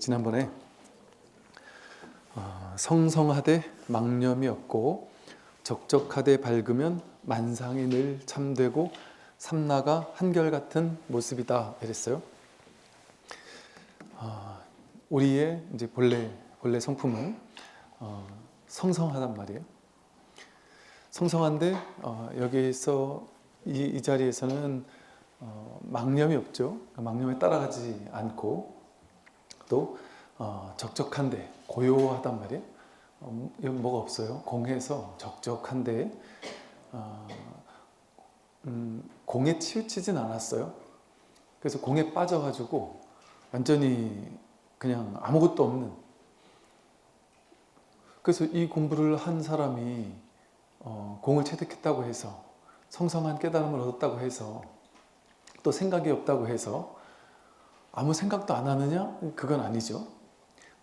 지난번에 성성하되 망념이 없고 적적하되 밝으면 만상이 늘 참되고 삼라가 한결같은 모습이다 이랬어요. 우리의 이제 본래 성품은 성성하단 말이에요. 성성한데 여기서 이 자리에서는 망념이 없죠. 망념에 따라가지 않고 또 적적한데 고요하단 말이에요. 여기 뭐가 없어요. 공해서 적적한데 공에 치우치진 않았어요. 그래서 공에 빠져가지고 완전히 그냥 아무것도 없는. 그래서 이 공부를 한 사람이 공을 체득했다고 해서 성성한 깨달음을 얻었다고 해서 또 생각이 없다고 해서 아무 생각도 안 하느냐? 그건 아니죠.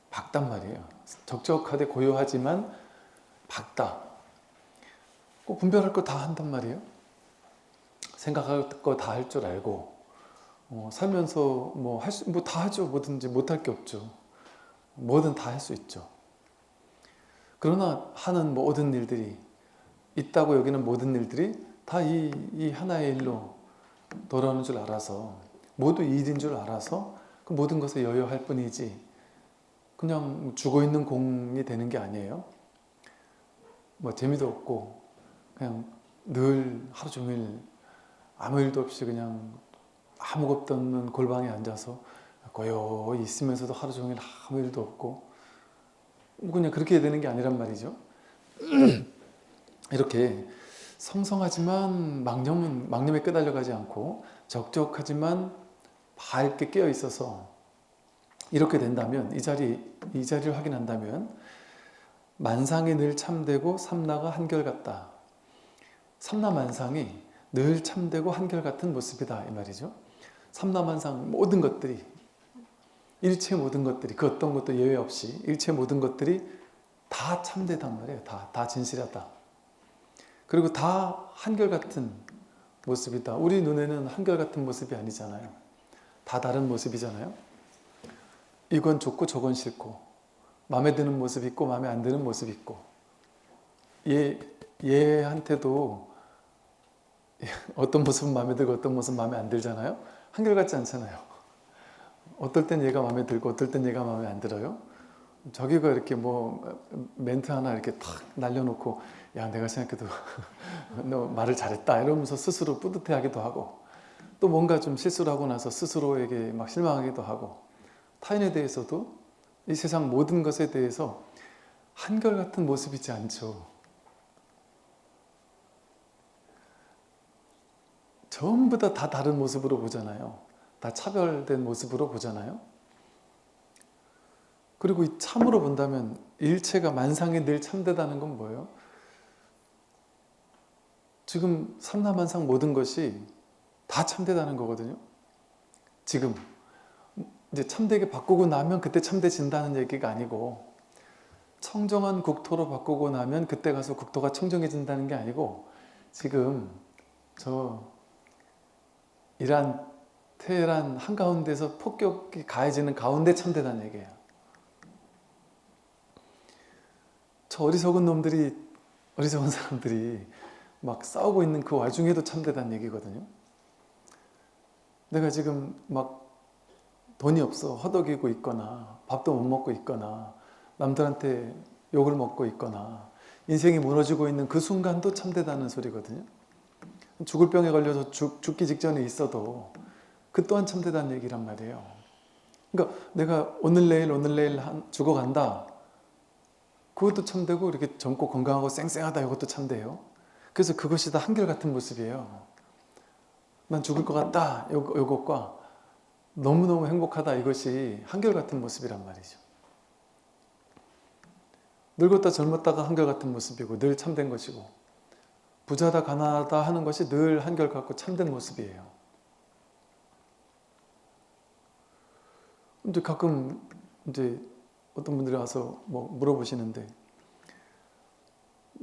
밝단 말이에요. 적적하되 고요하지만 밝다. 꼭 분별할 거 다 한단 말이에요. 생각할 거 다 할 줄 알고 살면서 다 하죠. 뭐든지 못할 게 없죠. 뭐든 다 할 수 있죠. 그러나 하는 모든 일들이 있다고 여기는 모든 일들이 다 이 하나의 일로 돌아오는 줄 알아서 모두 일인 줄 알아서 그 모든 것에 여여할 뿐이지 그냥 죽어있는 공이 되는 게 아니에요. 뭐 재미도 없고 그냥 늘 하루 종일 아무 일도 없이 그냥 아무것도 없는 골방에 앉아서 고요히 있으면서도 하루 종일 아무 일도 없고 그냥 그렇게 되는 게 아니란 말이죠. 이렇게 성성하지만 망념에 끄달려가지 않고 적적하지만 밝게 깨어 있어서 이렇게 된다면 이 자리를 확인한다면 만상이 늘 참되고 삼라가 한결같다. 삼라만상이 늘 참되고 한결같은 모습이다 이 말이죠. 삼라만상 모든 것들이 일체 모든 것들이 그 어떤 것도 예외 없이 일체 모든 것들이 다 참되단 말이에요. 다 진실하다. 그리고 다 한결같은 모습이다. 우리 눈에는 한결같은 모습이 아니잖아요. 다 다른 모습이잖아요. 이건 좋고 저건 싫고 마음에 드는 모습 있고 마음에 안 드는 모습 있고 얘한테도 어떤 모습은 마음에 들고 어떤 모습은 마음에 안 들잖아요. 한결같지 않잖아요. 어떨 땐 얘가 마음에 들고 어떨 땐 얘가 마음에 안 들어요. 저기가 이렇게 멘트 하나 이렇게 탁 날려놓고 야 내가 생각해도 너 말을 잘했다 이러면서 스스로 뿌듯해하기도 하고 또 뭔가 좀 실수를 하고 나서 스스로에게 막 실망하기도 하고 타인에 대해서도 이 세상 모든 것에 대해서 한결같은 모습이지 않죠. 전부 다 다른 모습으로 보잖아요. 다 차별된 모습으로 보잖아요. 그리고 이 참으로 본다면 일체가 만상이 늘 참되다는 건 뭐예요? 지금 삼라만상 모든 것이 다 참되다는 거거든요. 지금 이제 참되게 바꾸고 나면 그때 참되진다는 얘기가 아니고 청정한 국토로 바꾸고 나면 그때 가서 국토가 청정해진다는 게 아니고 지금 저 이란 테헤란 한가운데서 폭격이 가해지는 가운데 참되다는 얘기예요. 저 어리석은 사람들이 막 싸우고 있는 그 와중에도 참되다는 얘기거든요. 내가 지금 막 돈이 없어 허덕이고 있거나 밥도 못 먹고 있거나 남들한테 욕을 먹고 있거나 인생이 무너지고 있는 그 순간도 참되다는 소리거든요. 죽을 병에 걸려서 죽기 직전에 있어도 그 또한 참되다는 얘기란 말이에요. 그러니까 내가 오늘 내일 죽어간다. 그것도 참되고 이렇게 젊고 건강하고 쌩쌩하다 이것도 참돼요. 그래서 그것이 다 한결같은 모습이에요. 난 죽을 것 같다 이것과 너무너무 행복하다 이것이 한결같은 모습이란 말이죠. 늙었다 젊었다가 한결같은 모습이고 늘 참된 것이고 부자다 가난하다 하는 것이 늘 한결같고 참된 모습이에요. 근데 가끔 이제 어떤 분들이 와서 물어보시는데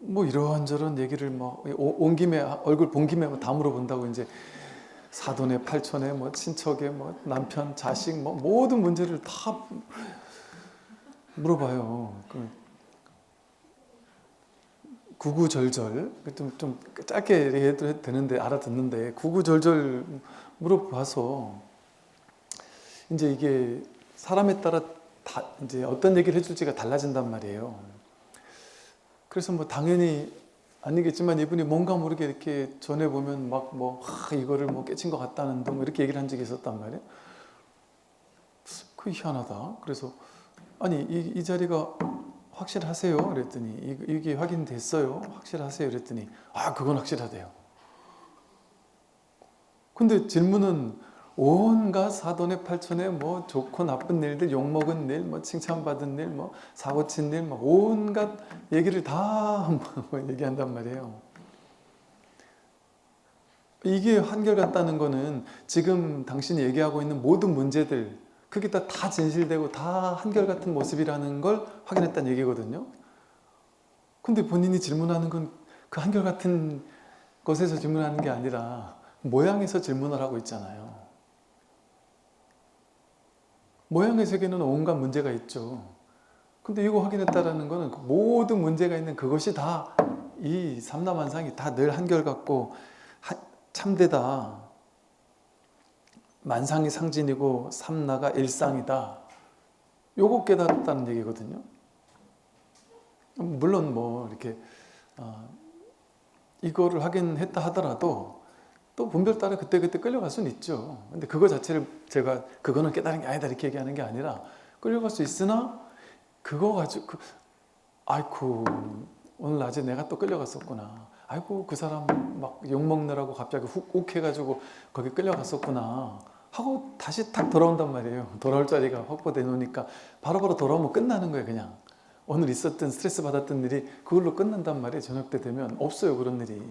이러한저런 얘기를 온 김에 얼굴 본 김에 다 물어본다고 이제 사돈의 팔촌의 친척의 남편 자식 모든 문제를 다 물어봐요. 구구절절 좀 짧게 얘기해도 되는데 알아듣는데 구구절절 물어봐서 이제 이게 사람에 따라 다 이제 어떤 얘기를 해줄지가 달라진단 말이에요. 그래서 뭐 당연히 아니겠지만 이분이 뭔가 모르게 이렇게 전해 보면 막 뭐 이거를 뭐 깨친 것 같다는 등 이렇게 얘기를 한 적이 있었단 말이에요. 그 희한하다. 그래서 아니 이 자리가 확실하세요? 그랬더니 이게 확인됐어요? 확실하세요? 그랬더니 그건 확실하대요. 근데 질문은 온갖 사돈의 팔촌에 뭐 좋고 나쁜 일들, 욕먹은 일, 뭐 칭찬받은 일, 뭐 사고친 일, 뭐 온갖 얘기를 다 얘기한단 말이에요. 이게 한결같다는 거는 지금 당신이 얘기하고 있는 모든 문제들 그게 다 진실되고 다 한결같은 모습이라는 걸 확인했다는 얘기거든요. 근데 본인이 질문하는 건 그 한결같은 것에서 질문하는 게 아니라 모양에서 질문을 하고 있잖아요. 모양의 세계는 온갖 문제가 있죠. 근데 이거 확인했다라는 거는 모든 문제가 있는 그것이 다 이 삼라만상이 다 늘 한결같고 참되다. 만상이 상진이고 삼라가 일상이다. 요거 깨달았다는 얘기거든요. 물론 뭐 이렇게 이거를 확인했다 하더라도 또 분별 따라 그때그때 끌려갈 수는 있죠. 근데 그거 자체를 제가 그거는 깨달은 게 아니다 이렇게 얘기하는 게 아니라 끌려갈 수 있으나 그거 가지고 아이고 오늘 낮에 내가 또 끌려갔었구나. 아이고 그 사람 막 욕먹느라고 갑자기 훅 해가지고 거기 끌려갔었구나 하고 다시 탁 돌아온단 말이에요. 돌아올 자리가 확보돼 놓으니까 바로바로 돌아오면 끝나는 거예요. 그냥 오늘 있었던 스트레스 받았던 일이 그걸로 끝난단 말이에요. 저녁 때 되면 없어요 그런 일이.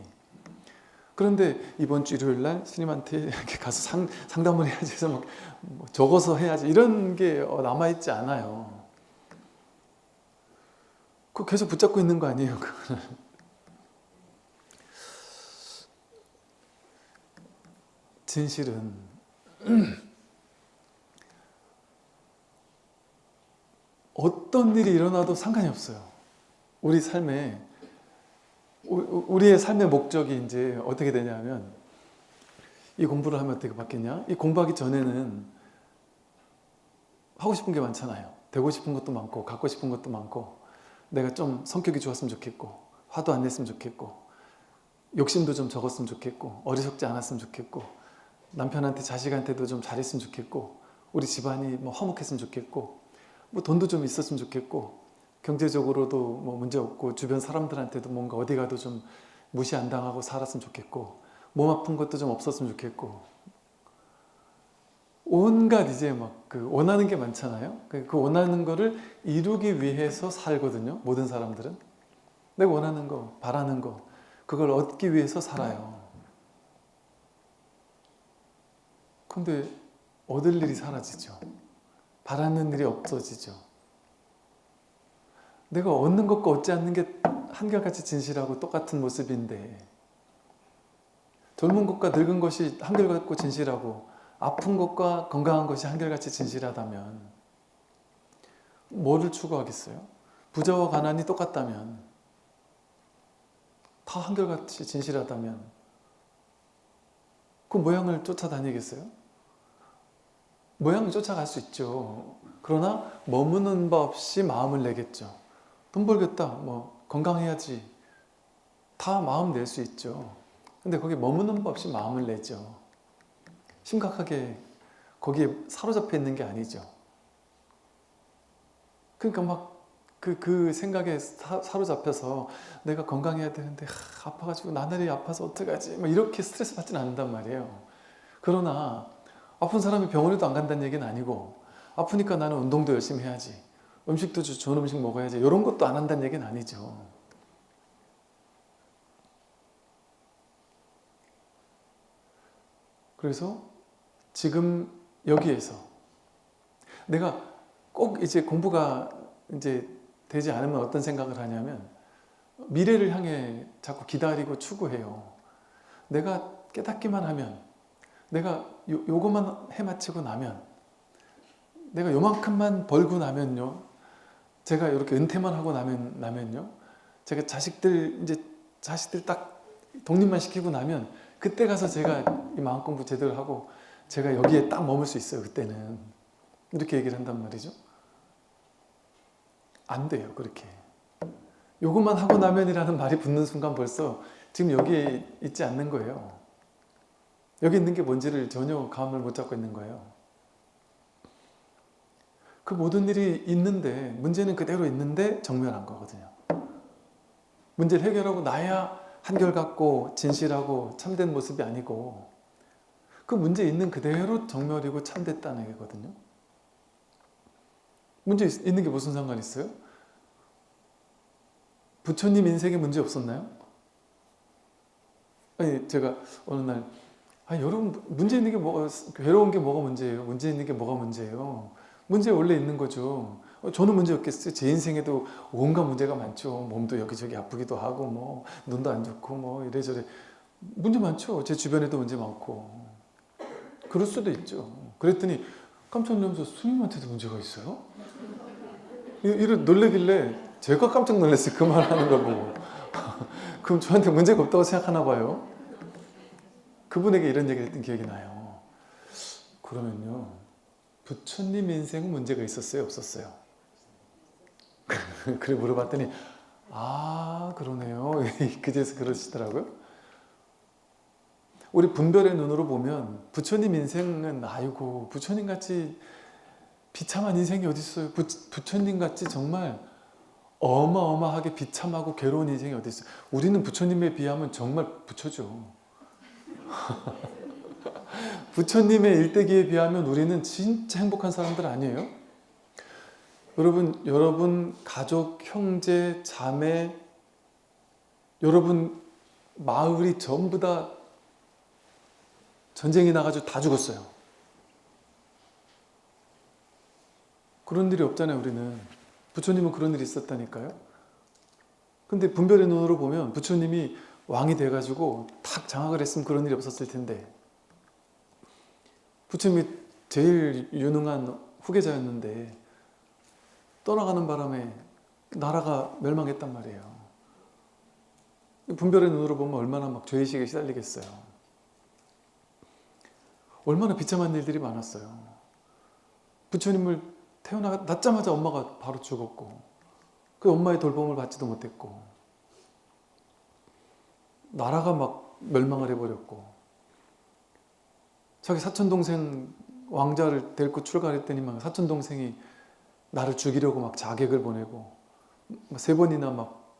그런데 이번 주 일요일 날 스님한테 이렇게 가서 상담을 해야지 해서 막 적어서 해야지 이런 게 남아있지 않아요. 그거 계속 붙잡고 있는 거 아니에요 그거는. 진실은 어떤 일이 일어나도 상관이 없어요. 우리 삶에 우리의 삶의 목적이 이제 어떻게 되냐면 이 공부를 하면 어떻게 바뀌냐? 이 공부하기 전에는 하고 싶은 게 많잖아요. 되고 싶은 것도 많고 갖고 싶은 것도 많고 내가 좀 성격이 좋았으면 좋겠고 화도 안 냈으면 좋겠고 욕심도 좀 적었으면 좋겠고 어리석지 않았으면 좋겠고 남편한테 자식한테도 좀 잘했으면 좋겠고 우리 집안이 뭐 화목했으면 좋겠고 뭐 돈도 좀 있었으면 좋겠고 경제적으로도 뭐 문제 없고 주변 사람들한테도 뭔가 어디 가도 좀 무시 안 당하고 살았으면 좋겠고 몸 아픈 것도 좀 없었으면 좋겠고 온갖 이제 막 그 원하는 게 많잖아요. 그 원하는 거를 이루기 위해서 살거든요. 모든 사람들은 내가 원하는 거, 바라는 거 그걸 얻기 위해서 살아요. 근데 얻을 일이 사라지죠. 바라는 일이 없어지죠. 내가 얻는 것과 얻지 않는 게 한결같이 진실하고 똑같은 모습인데 젊은 것과 늙은 것이 한결같고 진실하고 아픈 것과 건강한 것이 한결같이 진실하다면 뭐를 추구하겠어요? 부자와 가난이 똑같다면 다 한결같이 진실하다면 그 모양을 쫓아다니겠어요? 모양을 쫓아갈 수 있죠. 그러나 머무는 바 없이 마음을 내겠죠. 돈 벌겠다, 뭐 건강해야지 다 마음 낼 수 있죠. 근데 거기 머무는 바 없이 마음을 내죠. 심각하게 거기에 사로잡혀 있는 게 아니죠. 그러니까 막 그 생각에 사로잡혀서 내가 건강해야 되는데 아파가지고 나날이 아파서 어떡하지 막 이렇게 스트레스 받지는 않는단 말이에요. 그러나 아픈 사람이 병원에도 안 간다는 얘기는 아니고 아프니까 나는 운동도 열심히 해야지 음식도 좋은 음식 먹어야지 이런 것도 안 한다는 얘기는 아니죠. 그래서 지금 여기에서 내가 꼭 이제 공부가 이제 되지 않으면 어떤 생각을 하냐면 미래를 향해 자꾸 기다리고 추구해요. 내가 깨닫기만 하면 내가 요것만 해마치고 나면 내가 요만큼만 벌고 나면요 제가 이렇게 은퇴만 하고 나면요, 제가 자식들 딱 독립만 시키고 나면 그때 가서 제가 이 마음 공부 제대로 하고 제가 여기에 딱 머물 수 있어요. 그때는 이렇게 얘기를 한단 말이죠. 안 돼요, 그렇게. 요것만 하고 나면이라는 말이 붙는 순간 벌써 지금 여기에 있지 않는 거예요. 여기 있는 게 뭔지를 전혀 감을 못 잡고 있는 거예요. 그 모든 일이 있는데, 문제는 그대로 있는데 정멸한 거거든요. 문제를 해결하고 나야 한결같고 진실하고 참된 모습이 아니고, 그 문제 있는 그대로 정멸이고 참됐다는 얘기거든요. 문제 있는 게 무슨 상관이 있어요? 부처님 인생에 문제 없었나요? 아니, 제가 어느 날, 여러분, 문제 있는 게 뭐가, 괴로운 게 뭐가 문제예요? 문제 있는 게 뭐가 문제예요? 문제 원래 있는 거죠. 저는 문제 없겠어요. 제 인생에도 온갖 문제가 많죠. 몸도 여기저기 아프기도 하고, 뭐, 눈도 안 좋고, 뭐, 이래저래. 문제 많죠. 제 주변에도 문제 많고. 그럴 수도 있죠. 그랬더니 깜짝 놀라면서 스님한테도 문제가 있어요? 이래 놀래길래 제가 깜짝 놀랐어요. 그 말 하는 걸 보고. 그럼 저한테 문제가 없다고 생각하나 봐요. 그분에게 이런 얘기를 했던 기억이 나요. 그러면요, 부처님 인생은 문제가 있었어요? 없었어요? 그래 물어봤더니 그러네요. 그제서 그러시더라고요. 우리 분별의 눈으로 보면 부처님 인생은 아이고 부처님같이 비참한 인생이 어디 있어요. 부처님같이 정말 어마어마하게 비참하고 괴로운 인생이 어디 있어요. 우리는 부처님에 비하면 정말 부처죠. 부처님의 일대기에 비하면 우리는 진짜 행복한 사람들 아니에요? 여러분 가족, 형제, 자매, 여러분 마을이 전부 다 전쟁이 나가지고 다 죽었어요. 그런 일이 없잖아요, 우리는. 부처님은 그런 일이 있었다니까요. 근데 분별의 눈으로 보면 부처님이 왕이 돼가지고 탁 장악을 했으면 그런 일이 없었을 텐데, 부처님이 제일 유능한 후계자였는데 떠나가는 바람에 나라가 멸망했단 말이에요. 분별의 눈으로 보면 얼마나 막 죄의식에 시달리겠어요. 얼마나 비참한 일들이 많았어요. 부처님을 낳자마자 엄마가 바로 죽었고, 그 엄마의 돌봄을 받지도 못했고, 나라가 막 멸망을 해버렸고, 자기 사촌동생 왕자를 데리고 출가했더니만 사촌동생이 나를 죽이려고 막 자객을 보내고 3번이나 막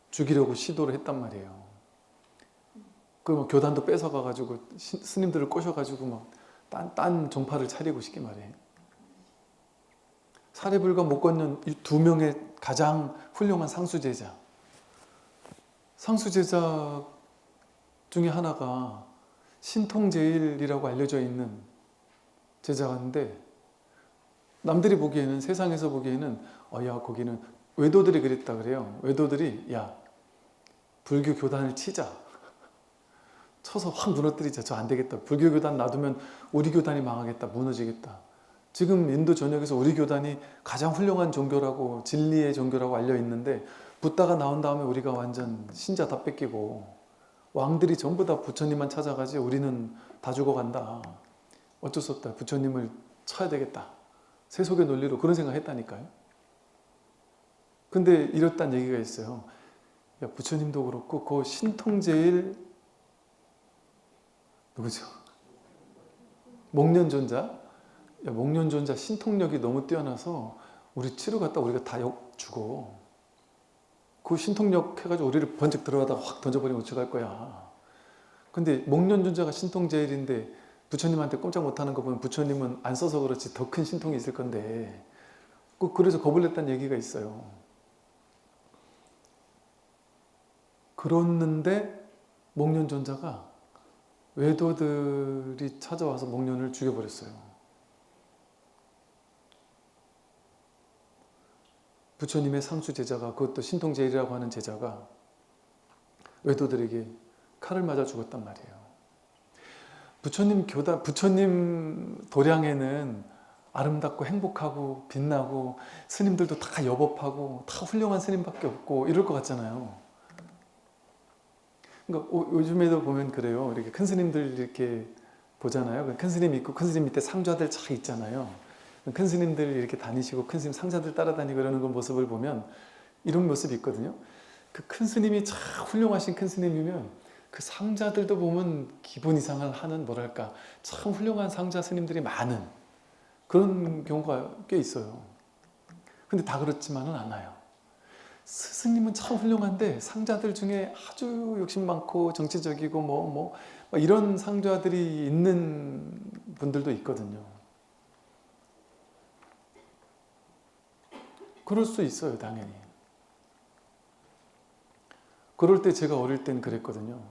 죽이려고 시도를 했단 말이에요. 그 교단도 뺏어가가지고 스님들을 꼬셔가지고 막 딴 종파를 차리고 싶게 말이에요. 사례불가 못 걷는 이 2명의 가장 훌륭한 상수제자 중에 하나가 신통제일이라고 알려져 있는 제자인데, 남들이 보기에는, 세상에서 보기에는 거기는 외도들이 그랬다 그래요. 외도들이 야 불교 교단을 치자, 쳐서 확 무너뜨리자, 저 안 되겠다, 불교 교단 놔두면 우리 교단이 망하겠다, 무너지겠다. 지금 인도 전역에서 우리 교단이 가장 훌륭한 종교라고, 진리의 종교라고 알려 있는데 붓다가 나온 다음에 우리가 완전 신자 다 뺏기고 왕들이 전부 다 부처님만 찾아가지 우리는 다 죽어간다. 어쩔 수 없다. 부처님을 쳐야 되겠다. 세속의 논리로 그런 생각 했다니까요. 근데 이렇단 얘기가 있어요. 야, 부처님도 그렇고 그 신통제일 누구죠? 목련존자? 야, 목련존자 신통력이 너무 뛰어나서 우리 치료 갔다 우리가 다 죽어. 그 신통력 해가지고 우리를 번쩍 들어가다가 확 던져버리면 어떡할 거야. 근데 목련존자가 신통제일인데 부처님한테 꼼짝 못하는 거 보면 부처님은 안 써서 그렇지 더 큰 신통이 있을 건데, 그래서 겁을 냈다는 얘기가 있어요. 그랬는데 목련존자가 외도들이 찾아와서 목련을 죽여버렸어요. 부처님의 상수 제자가, 그것도 신통제일이라고 하는 제자가 외도들에게 칼을 맞아 죽었단 말이에요. 부처님 도량에는 아름답고 행복하고 빛나고 스님들도 다 여법하고 다 훌륭한 스님밖에 없고 이럴 것 같잖아요. 그러니까 요즘에도 보면 그래요. 이렇게 큰 스님들 이렇게 보잖아요. 큰 스님 있고 큰 스님 밑에 상좌들 쫙 있잖아요. 큰 스님들 이렇게 다니시고 큰 스님 상좌들 따라다니고 이러는 그 모습을 보면 이런 모습이 있거든요. 그 큰 스님이 참 훌륭하신 큰 스님이면 그 상자들도 보면 기본 이상을 하는 뭐랄까 참 훌륭한 상자 스님들이 많은 그런 경우가 꽤 있어요. 근데 다 그렇지만은 않아요. 스승님은 참 훌륭한데 상자들 중에 아주 욕심 많고 정치적이고 뭐 이런 상자들이 있는 분들도 있거든요. 그럴 수 있어요, 당연히. 그럴 때 제가 어릴 땐 그랬거든요.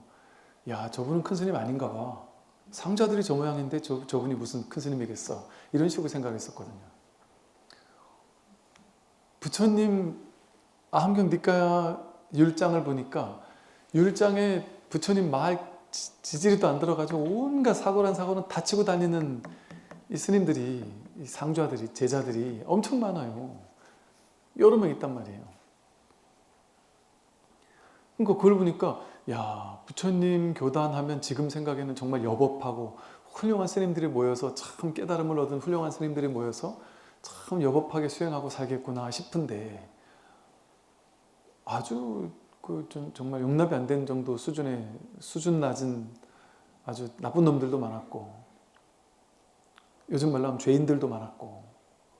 야, 저분은 큰 스님 아닌가 봐. 상자들이 저 모양인데 저분이 무슨 큰 스님이겠어. 이런 식으로 생각했었거든요. 부처님 아함경 니까야 율장을 보니까 율장에 부처님 말 지지리도 안 들어가지고 온갖 사고란 사고는 다 치고 다니는 이 스님들이, 이 상좌들이, 제자들이 엄청 많아요. 여러 명 있단 말이에요. 그러니까 그걸 보니까 야, 부처님 교단하면 지금 생각에는 정말 여법하고 훌륭한 스님들이 모여서 참 깨달음을 얻은 훌륭한 스님들이 모여서 참 여법하게 수행하고 살겠구나 싶은데 아주 정말 용납이 안 되는 정도 수준 낮은 아주 나쁜 놈들도 많았고 요즘 말로 하면 죄인들도 많았고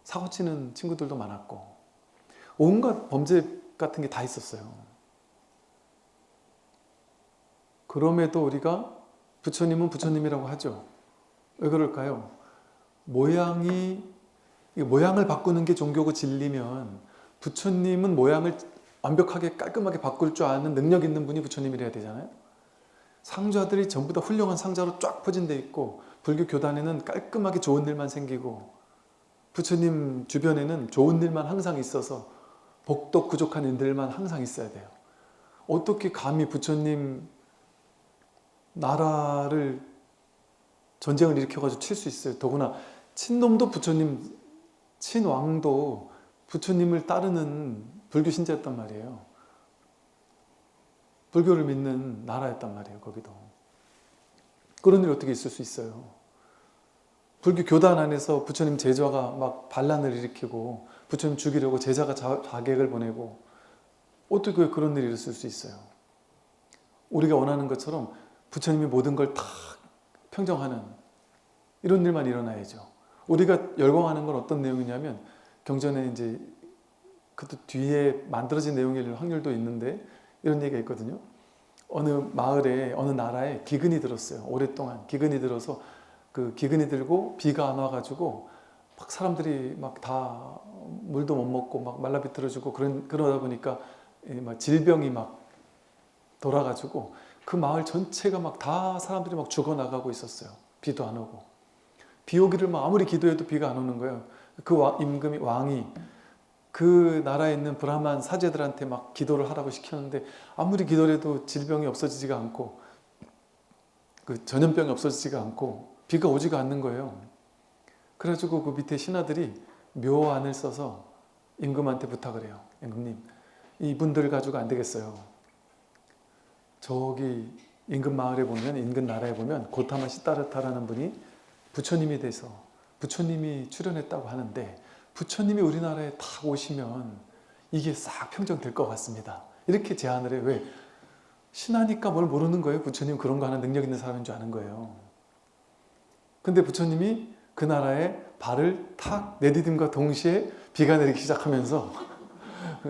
사고치는 친구들도 많았고 온갖 범죄 같은 게 다 있었어요. 그럼에도 우리가 부처님은 부처님이라고 하죠. 왜 그럴까요? 모양을 바꾸는 게 종교고 진리면 부처님은 모양을 완벽하게 깔끔하게 바꿀 줄 아는 능력 있는 분이 부처님이래야 되잖아요. 상좌들이 전부 다 훌륭한 상자로 쫙 퍼진데 있고 불교 교단에는 깔끔하게 좋은 일만 생기고 부처님 주변에는 좋은 일만 항상 있어서 복덕 부족한 일들만 항상 있어야 돼요. 어떻게 감히 부처님 나라를 전쟁을 일으켜가지고 칠 수 있어요. 더구나 친놈도 부처님, 친왕도 부처님을 따르는 불교 신자였단 말이에요. 불교를 믿는 나라였단 말이에요. 거기도. 그런 일이 어떻게 있을 수 있어요. 불교 교단 안에서 부처님 제자가 막 반란을 일으키고 부처님 죽이려고 제자가 자객을 보내고 어떻게 그런 일이 있을 수 있어요. 우리가 원하는 것처럼 부처님이 모든 걸 다 평정하는 이런 일만 일어나야죠. 우리가 열광하는 건 어떤 내용이냐면 경전에 이제 그것도 뒤에 만들어진 내용일 확률도 있는데 이런 얘기가 있거든요. 어느 마을에 어느 나라에 기근이 들었어요. 오랫동안 기근이 들어서 그 기근이 들고 비가 안 와가지고 막 사람들이 막 다 물도 못 먹고 막 말라비틀어지고 그러다 보니까 막 질병이 막 돌아가지고 그 마을 전체가 막 다 사람들이 막 죽어나가고 있었어요. 비도 안 오고. 비 오기를 막 아무리 기도해도 비가 안 오는 거예요. 그 임금이 왕이 그 나라에 있는 브라만 사제들한테 막 기도를 하라고 시켰는데 아무리 기도를 해도 질병이 없어지지가 않고 그 전염병이 없어지지가 않고 비가 오지가 않는 거예요. 그래가지고 그 밑에 신하들이 묘안을 써서 임금한테 부탁을 해요. 임금님, 이분들 가지고 안 되겠어요. 저기 인근 마을에 보면, 인근 나라에 보면 고타마 시타르타라는 분이 부처님이 돼서 부처님이 출연했다고 하는데 부처님이 우리나라에 딱 오시면 이게 싹 평정될 것 같습니다. 이렇게 제안을 해요. 왜? 신하니까 뭘 모르는 거예요. 부처님 그런 거 하는 능력 있는 사람인 줄 아는 거예요. 근데 부처님이 그 나라에 발을 탁 내디딤과 동시에 비가 내리기 시작하면서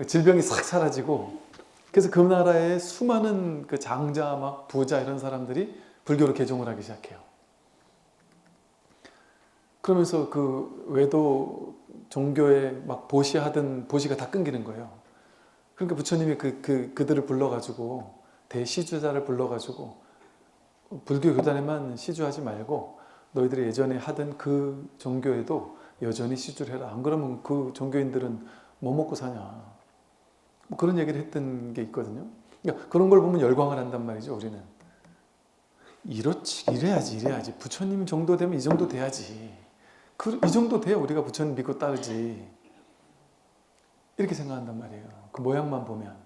질병이 싹 사라지고 그래서 그 나라에 수많은 그 장자, 막 부자 이런 사람들이 불교로 개종을 하기 시작해요. 그러면서 그 외도 종교에 막 보시하던 보시가 다 끊기는 거예요. 그러니까 부처님이 그들을 불러가지고 대시주자를 불러가지고 불교 교단에만 시주하지 말고 너희들이 예전에 하던 그 종교에도 여전히 시주를 해라. 안 그러면 그 종교인들은 뭐 먹고 사냐. 뭐 그런 얘기를 했던 게 있거든요. 그러니까 그런 걸 보면 열광을 한단 말이죠. 우리는 이래야지 부처님 정도 되면 이 정도 돼야지. 이 정도 돼야 우리가 부처님 믿고 따르지. 이렇게 생각한단 말이에요. 그 모양만 보면.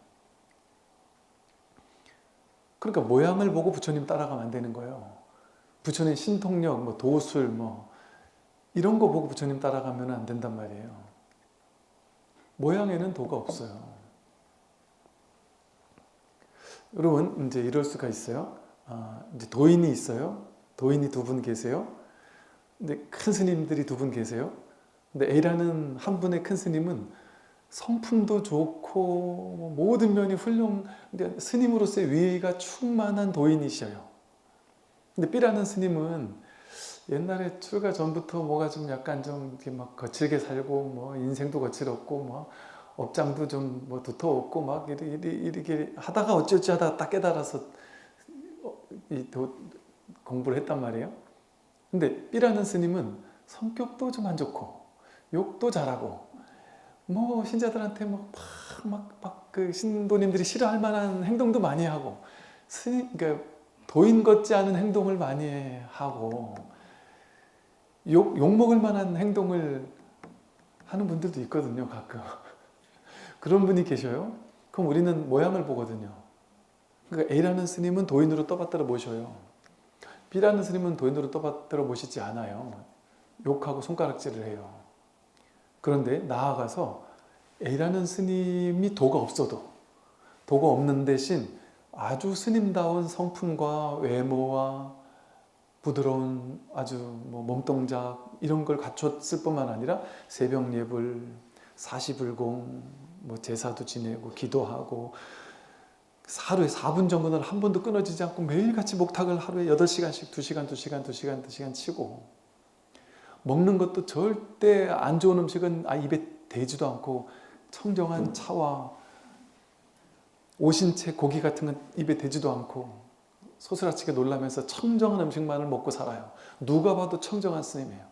그러니까 모양을 보고 부처님 따라가면 안 되는 거예요. 부처님 신통력, 뭐 도술, 뭐 이런 거 보고 부처님 따라가면 안 된단 말이에요. 모양에는 도가 없어요. 여러분, 이제 이럴 수가 있어요. 이제 도인이 있어요. 도인이 두 분 계세요. 근데 큰 스님들이 두 분 계세요. 근데 A라는 한 분의 큰 스님은 성품도 좋고 뭐 모든 면이 스님으로서의 위가 충만한 도인이셔요. 근데 B라는 스님은 옛날에 출가 전부터 뭐가 좀 약간 좀 이렇게 막 거칠게 살고 뭐 인생도 거칠었고 뭐 업장도 좀 뭐 두터웠고 막 이렇게 하다가 어쩌지 하다가 딱 깨달아서 공부를 했단 말이에요. 근데 B라는 스님은 성격도 좀 안 좋고 욕도 잘하고 뭐 신자들한테 그 신도님들이 싫어할 만한 행동도 많이 하고 그러니까 도인 같지 않은 행동을 많이 하고 욕먹을 만한 행동을 하는 분들도 있거든요, 가끔. 그런 분이 계셔요. 그럼 우리는 모양을 보거든요. 그러니까 A라는 스님은 도인으로 떠받들어 모셔요. B라는 스님은 도인으로 떠받들어 모시지 않아요. 욕하고 손가락질을 해요. 그런데 나아가서 A라는 스님이 도가 없는 대신 아주 스님다운 성품과 외모와 부드러운 아주 뭐 몸동작 이런 걸 갖췄을 뿐만 아니라 새벽 예불, 사시불공, 뭐 제사도 지내고 기도하고 하루에 4분 정도는 한 번도 끊어지지 않고 매일같이 목탁을 하루에 8시간씩 2시간 치고 먹는 것도 절대 안 좋은 음식은 입에 대지도 않고 청정한 차와 오신채 고기 같은 건 입에 대지도 않고 소스라치게 놀라면서 청정한 음식만을 먹고 살아요. 누가 봐도 청정한 스님이에요.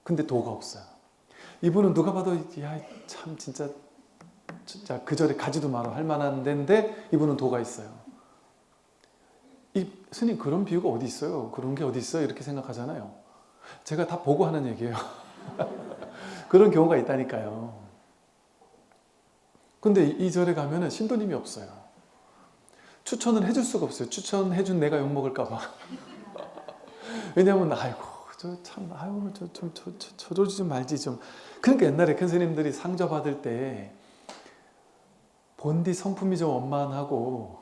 근데 도가 없어요. 이분은 누가 봐도 야 참 진짜 그 절에 가지도 마라 할 만한 데인데 이분은 도가 있어요. 이 스님 그런 비유가 어디 있어요? 그런 게 어디 있어요? 이렇게 생각하잖아요. 제가 다 보고 하는 얘기예요. 그런 경우가 있다니까요. 근데 이 절에 가면은 신도님이 없어요. 추천을 해줄 수가 없어요. 추천해준 내가 욕먹을까 봐. 왜냐면 아이고 저러지 좀 말지 좀. 그러니까 옛날에 큰 스님들이 상저 받을 때 본디 성품이 좀 원만하고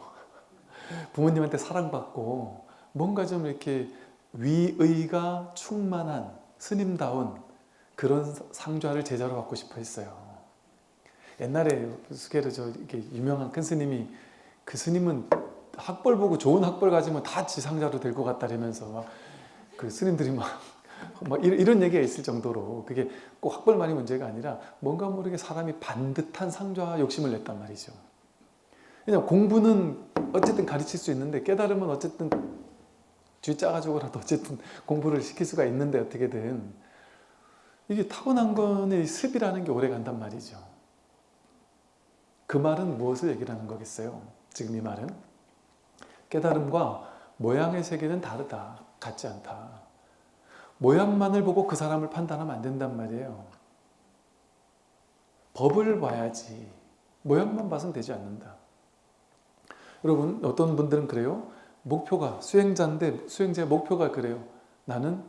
부모님한테 사랑받고 뭔가 좀 이렇게 위의가 충만한 스님다운 그런 상좌를 제자로 받고 싶어 했어요. 옛날에 수계로 이렇게 유명한 큰 스님이 그 스님은 학벌 보고 좋은 학벌 가지면 다 지상자로 될 것 같다면서 막 그 스님들이 막 이런 얘기가 있을 정도로 그게 꼭 학벌만이 문제가 아니라 뭔가 모르게 사람이 반듯한 상좌 욕심을 냈단 말이죠. 왜냐면 공부는 어쨌든 가르칠 수 있는데 깨달으면 어쨌든 쥐 짜가지고라도 어쨌든 공부를 시킬 수가 있는데 어떻게든 이게 타고난 거는 습이라는 게 오래 간단 말이죠. 그 말은 무엇을 얘기를 하는 거겠어요? 지금 이 말은 깨달음과 모양의 세계는 다르다. 같지 않다. 모양만을 보고 그 사람을 판단하면 안 된단 말이에요. 법을 봐야지. 모양만 봐서는 되지 않는다. 여러분 어떤 분들은 그래요. 목표가 수행자인데 수행자의 목표가 그래요. 나는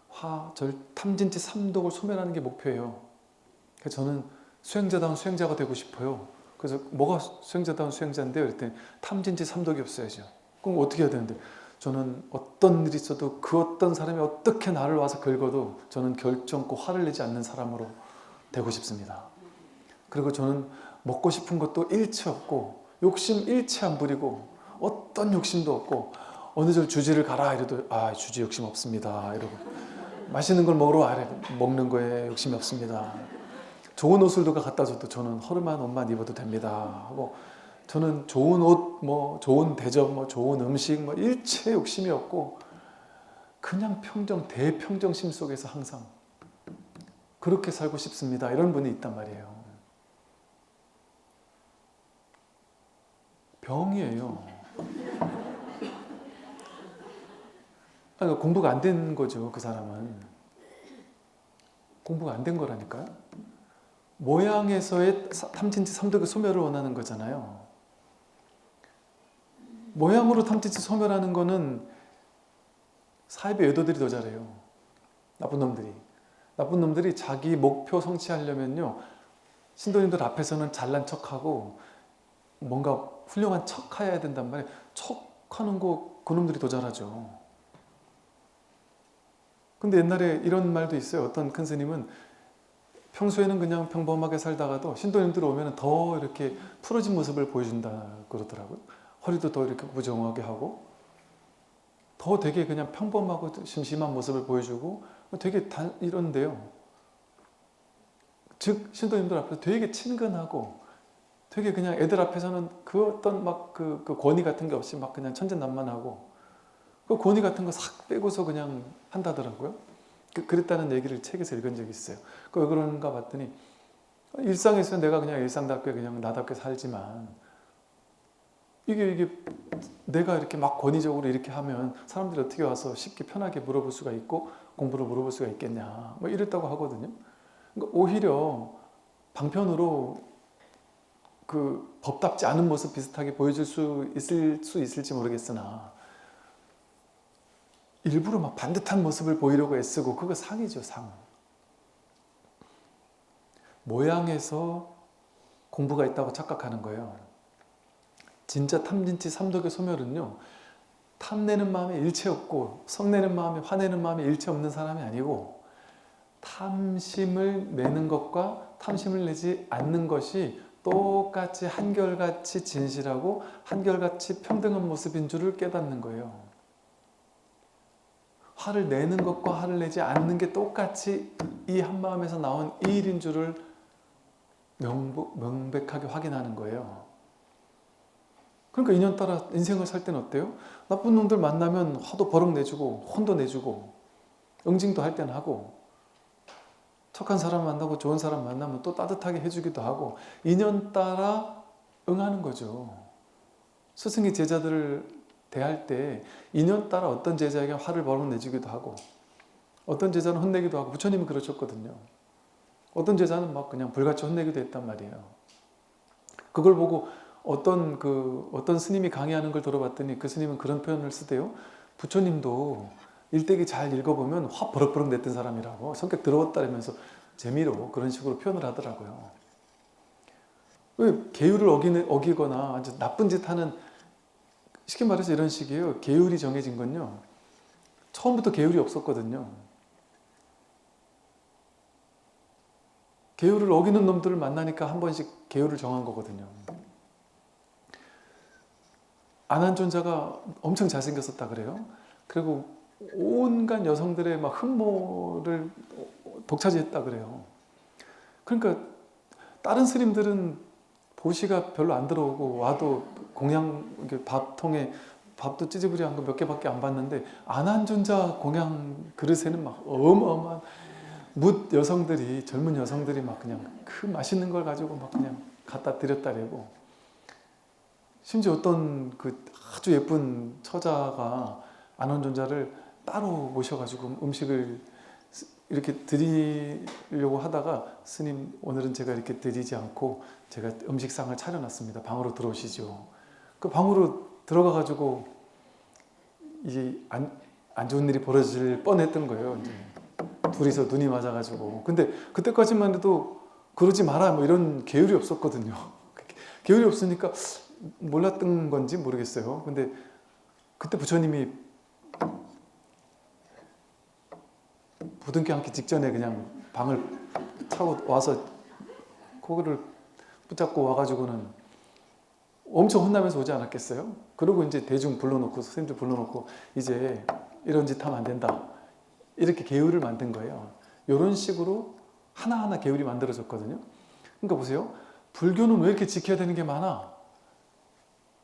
화절 탐진치 삼독을 소멸하는 게 목표예요. 그래서 저는 수행자다운 수행자가 되고 싶어요. 그래서 뭐가 수행자다운 수행자인데요? 그랬더니 탐진치 삼독이 없어야죠. 그럼 어떻게 해야 되는데? 저는 어떤 일이 있어도 그 어떤 사람이 어떻게 나를 와서 긁어도 저는 결정코 화를 내지 않는 사람으로 되고 싶습니다. 그리고 저는 먹고 싶은 것도 일체 없고 욕심 일체 안 부리고 어떤 욕심도 없고 어느 절 주지를 가라 이래도 주지 욕심 없습니다 이러고 맛있는 걸 먹으러 와래 먹는 거에 욕심이 없습니다. 좋은 옷을 누가 갖다 줘도 저는 허름한 옷만 입어도 됩니다 하고 저는 좋은 옷, 뭐 좋은 대접, 뭐 좋은 음식, 뭐 일체 욕심이 없고 그냥 대평정심 속에서 항상 그렇게 살고 싶습니다. 이런 분이 있단 말이에요. 병이에요. 그러니까 공부가 안 된 거죠, 그 사람은. 공부가 안 된 거라니까요. 모양에서의 탐진치 삼덕의 소멸을 원하는 거잖아요. 모양으로 탐진치 소멸하는 거는 사입의 외도들이 더 잘해요. 나쁜 놈들이. 나쁜 놈들이 자기 목표 성취하려면요, 신도님들 앞에서는 잘난 척하고 뭔가 훌륭한 척해야 된단 말이에요. 척하는 거 그놈들이 더 잘하죠. 근데 옛날에 이런 말도 있어요. 어떤 큰 스님은 평소에는 그냥 평범하게 살다가도 신도님들 오면 더 이렇게 풀어진 모습을 보여준다 그러더라고요. 허리도 더 이렇게 부정하게 하고 더 되게 그냥 평범하고 심심한 모습을 보여주고 되게 이런데요. 즉 신도님들 앞에서 되게 친근하고 되게 그냥 애들 앞에서는 그 어떤 막 그 권위 같은 게 없이 막 그냥 천진난만하고 그 권위 같은 거 싹 빼고서 그냥 한다더라고요. 그랬다는 얘기를 책에서 읽은 적이 있어요. 왜 그런가 봤더니 일상에서 내가 그냥 일상답게 그냥 나답게 살지만 이게 내가 이렇게 막 권위적으로 이렇게 하면 사람들이 어떻게 와서 쉽게 편하게 물어볼 수가 있고 공부를 물어볼 수가 있겠냐 뭐 이랬다고 하거든요. 그러니까 오히려 방편으로 그 법답지 않은 모습 비슷하게 보여줄 수 있을지 모르겠으나 일부러 막 반듯한 모습을 보이려고 애쓰고 그거 상이죠, 상. 모양에서 공부가 있다고 착각하는 거예요. 진짜 탐진치 삼독의 소멸은요, 탐내는 마음에 일체 없고 성내는 마음에 화내는 마음에 일체 없는 사람이 아니고 탐심을 내는 것과 탐심을 내지 않는 것이 똑같이 한결같이 진실하고 한결같이 평등한 모습인 줄을 깨닫는 거예요. 화를 내는 것과 화를 내지 않는 게 똑같이 이 한마음에서 나온 이 일인 줄을 명백하게 확인하는 거예요. 그러니까 인연 따라 인생을 살 때는 어때요? 나쁜 놈들 만나면 화도 버럭 내주고 혼도 내주고 응징도 할 때는 하고 착한 사람 만나고 좋은 사람 만나면 또 따뜻하게 해주기도 하고 인연 따라 응하는 거죠. 스승이 제자들을 대할 때 인연 따라 어떤 제자에게 화를 버럭 내주기도 하고 어떤 제자는 혼내기도 하고 부처님은 그러셨거든요. 어떤 제자는 막 그냥 불같이 혼내기도 했단 말이에요. 그걸 보고 어떤 스님이 강의하는 걸 들어봤더니 그 스님은 그런 표현을 쓰대요. 부처님도 일대기 잘 읽어보면 화 버럭버럭 냈던 사람이라고 성격 더러웠다면서 재미로 그런 식으로 표현을 하더라고요. 왜 계율을 어기거나 아주 나쁜 짓 하는 쉽게 말해서 이런 식이에요. 계율이 정해진 건요. 처음부터 계율이 없었거든요. 계율을 어기는 놈들을 만나니까 한 번씩 계율을 정한 거거든요. 안한존자가 엄청 잘생겼었다 그래요. 그리고 온갖 여성들의 막 흠모를 독차지했다 그래요. 그러니까 다른 스님들은 보시가 별로 안 들어오고 와도 공양 밥통에 밥도 찌지부리한 거 몇 개밖에 안 봤는데 안한존자 공양 그릇에는 막 어마어마한 묻 여성들이 젊은 여성들이 막 그냥 그 맛있는 걸 가지고 막 그냥 갖다 드렸다래고 심지어 어떤 그 아주 예쁜 처자가 안한존자를 따로 모셔가지고 음식을 이렇게 드리려고 하다가 스님 오늘은 제가 이렇게 드리지 않고 제가 음식상을 차려놨습니다. 방으로 들어오시죠. 그 방으로 들어가가지고 이제 안 좋은 일이 벌어질 뻔했던 거예요. 이제 둘이서 눈이 맞아가지고. 근데 그때까지만 해도 그러지 마라 뭐 이런 계율이 없었거든요. 계율이 없으니까 몰랐던 건지 모르겠어요. 근데 그때 부처님이 부둥켜 앉기 직전에 그냥 방을 차고 와서 그거를 붙잡고 와가지고는 엄청 혼나면서 오지 않았겠어요? 그리고 이제 대중 불러놓고 스님들 불러놓고 이제 이런 짓 하면 안 된다 이렇게 계율을 만든 거예요. 이런 식으로 하나하나 계율이 만들어졌거든요. 그러니까 보세요. 불교는 왜 이렇게 지켜야 되는 게 많아?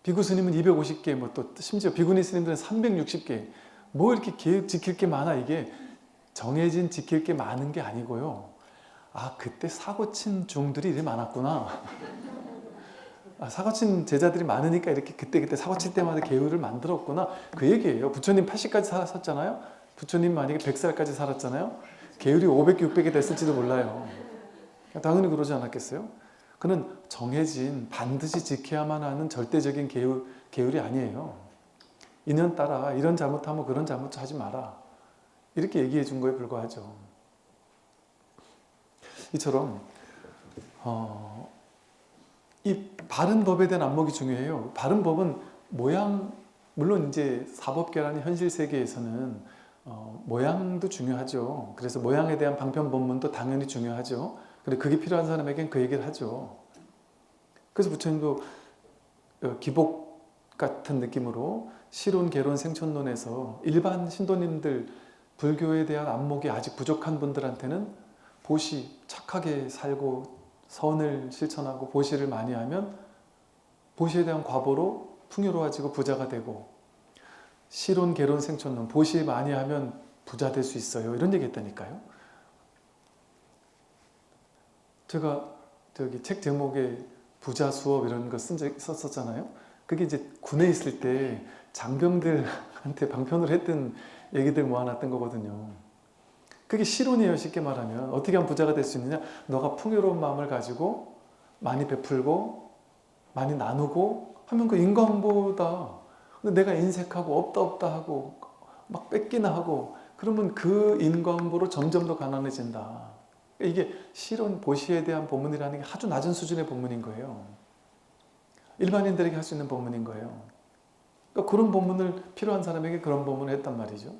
비구 스님은 250개, 뭐 또 심지어 비구니 스님들은 360개. 뭐 이렇게 지킬 게 많아? 이게 정해진 지킬 게 많은 게 아니고요. 아, 그때 사고친 중들이 이렇게 많았구나. 아, 사고친 제자들이 많으니까 이렇게 그때 사고칠 때마다 계율을 만들었구나. 그 얘기예요. 부처님 80까지 살았잖아요. 부처님 만약에 100살까지 살았잖아요. 계율이 500개, 600개 됐을지도 몰라요. 당연히 그러지 않았겠어요? 그는 정해진 반드시 지켜야만 하는 절대적인 계율이 아니에요. 인연따라 이런 잘못하면 그런 잘못 하지 마라. 이렇게 얘기해 준 거에 불과하죠. 이처럼 이 바른 법에 대한 안목이 중요해요. 바른 법은 물론 이제 사법계라는 현실 세계에서는 모양도 중요하죠. 그래서 모양에 대한 방편 본문도 당연히 중요하죠. 근데 그게 필요한 사람에겐 그 얘기를 하죠. 그래서 부처님도 기복 같은 느낌으로 실론, 계론, 생촌론에서 일반 신도님들, 불교에 대한 안목이 아직 부족한 분들한테는 보시, 착하게 살고 선을 실천하고 보시를 많이 하면 보시에 대한 과보로 풍요로워지고 부자가 되고, 실론, 계론, 생촌론, 보시 많이 하면 부자 될 수 있어요. 이런 얘기 했다니까요. 제가 책 제목에 부자 수업 이런 거 썼었잖아요. 그게 이제 군에 있을 때 장병들한테 방편을 했던 얘기들 모아놨던 거거든요. 그게 실론이에요. 쉽게 말하면 어떻게 하면 부자가 될 수 있느냐, 너가 풍요로운 마음을 가지고 많이 베풀고 많이 나누고 하면 그 인광보다. 근데 내가 인색하고 없다 하고 막 뺏기나 하고 그러면 그 인광보로 점점 더 가난해진다. 이게 실론, 보시에 대한 본문이라는 게 아주 낮은 수준의 본문인 거예요. 일반인들에게 할 수 있는 본문인 거예요. 그러니까 그런 본문을 필요한 사람에게 그런 본문을 했단 말이죠.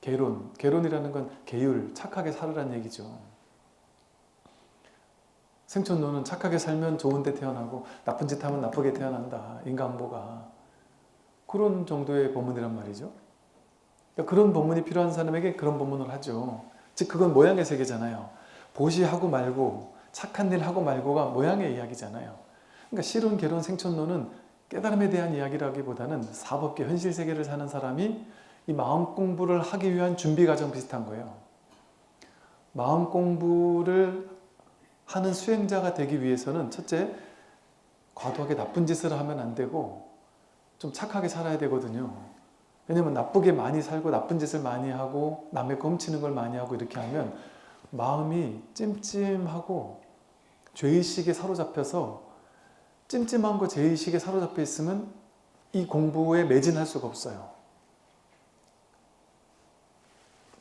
계론이라는 건 계율, 착하게 살으란 얘기죠. 생촌론은 착하게 살면 좋은 데 태어나고 나쁜 짓 하면 나쁘게 태어난다. 인간보가. 그런 정도의 본문이란 말이죠. 그러니까 그런 본문이 필요한 사람에게 그런 본문을 하죠. 즉 그건 모양의 세계잖아요. 보시하고 말고 착한 일 하고 말고가 모양의 이야기잖아요. 그러니까 실론, 계론, 생촌론은 깨달음에 대한 이야기라기보다는 사법계, 현실 세계를 사는 사람이 이 마음 공부를 하기 위한 준비 과정 비슷한 거예요. 마음 공부를 하는 수행자가 되기 위해서는 첫째, 과도하게 나쁜 짓을 하면 안 되고 좀 착하게 살아야 되거든요. 왜냐면 나쁘게 많이 살고 나쁜 짓을 많이 하고 남의 거 훔치는 걸 많이 하고 이렇게 하면 마음이 찜찜하고 죄의식에 사로잡혀서, 찜찜한 거 죄의식에 사로잡혀 있으면 이 공부에 매진할 수가 없어요.